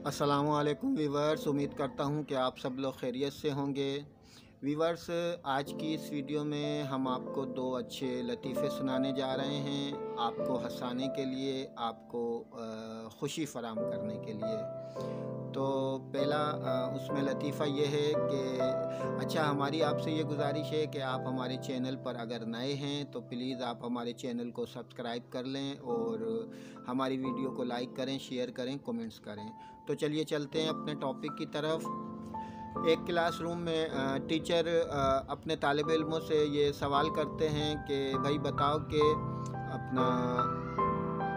अस्सलामुअलैकुम वीवर्स, उम्मीद करता हूँ कि आप सब लोग खैरियत से होंगे। वीवर्स, आज की इस वीडियो में हम आपको दो अच्छे लतीफ़े सुनाने जा रहे हैं, आपको हंसाने के लिए, आपको खुशी फराम करने के लिए। तो पहला उसमें लतीफ़ा ये है कि अच्छा, हमारी आपसे ये गुजारिश है कि आप हमारे चैनल पर अगर नए हैं तो प्लीज़ आप हमारे चैनल को सब्सक्राइब कर लें और हमारी वीडियो को लाइक करें, शेयर करें, कमेंट्स करें। तो चलिए चलते हैं अपने टॉपिक की तरफ। एक क्लासरूम में टीचर अपने तालिब इल्मों से ये सवाल करते हैं कि भाई बताओ कि अपना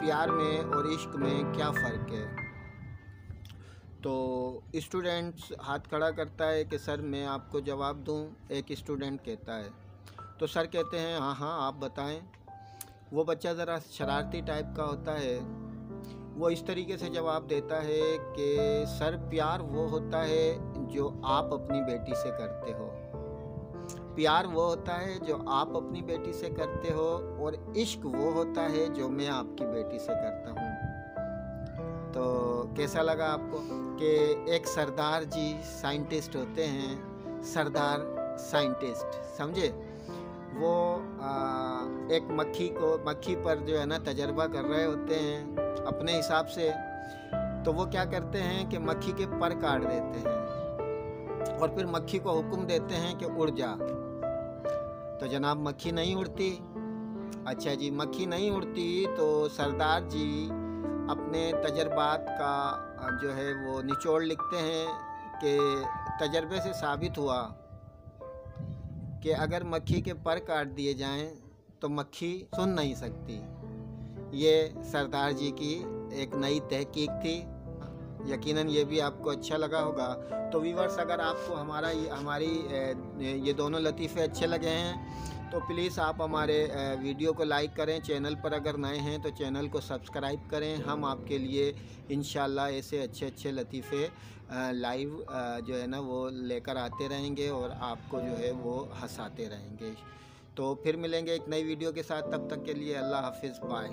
प्यार में और इश्क में क्या फ़र्क है। तो स्टूडेंट्स हाथ खड़ा करता है कि सर मैं आपको जवाब दूं। एक स्टूडेंट कहता है, तो सर कहते हैं हाँ हाँ आप बताएं। वो बच्चा ज़रा शरारती टाइप का होता है, वो इस तरीके से जवाब देता है कि सर प्यार वो होता है जो आप अपनी बेटी से करते हो, प्यार वो होता है जो आप अपनी बेटी से करते हो, और इश्क वो होता है जो मैं आपकी बेटी से करता हूँ। तो कैसा लगा आपको कि एक सरदार जी साइंटिस्ट होते हैं, सरदार साइंटिस्ट समझे। वो एक मक्खी पर जो है ना तजर्बा कर रहे होते हैं अपने हिसाब से। तो वो क्या करते हैं कि मक्खी के पर काट देते हैं और फिर मक्खी को हुक्म देते हैं कि उड़ जा। तो जनाब मक्खी नहीं उड़ती। अच्छा जी, मक्खी नहीं उड़ती तो सरदार जी अपने तजर्बात का जो है वो निचोड़ लिखते हैं कि तजर्बे से साबित हुआ कि अगर मक्खी के पर काट दिए जाएं तो मक्खी सुन नहीं सकती। ये सरदार जी की एक नई तहकीक थी। यकीनन ये भी आपको अच्छा लगा होगा। तो व्यूअर्स, अगर आपको हमारी ये दोनों लतीफ़े अच्छे लगे हैं तो प्लीज़ आप हमारे वीडियो को लाइक करें। चैनल पर अगर नए हैं तो चैनल को सब्सक्राइब करें। हम आपके लिए इंशाल्लाह ऐसे अच्छे अच्छे लतीफ़े लाइव जो है ना वो लेकर आते रहेंगे और आपको जो है वो हंसाते रहेंगे। तो फिर मिलेंगे एक नई वीडियो के साथ। तब तक के लिए अल्लाह हाफिज़, बाय।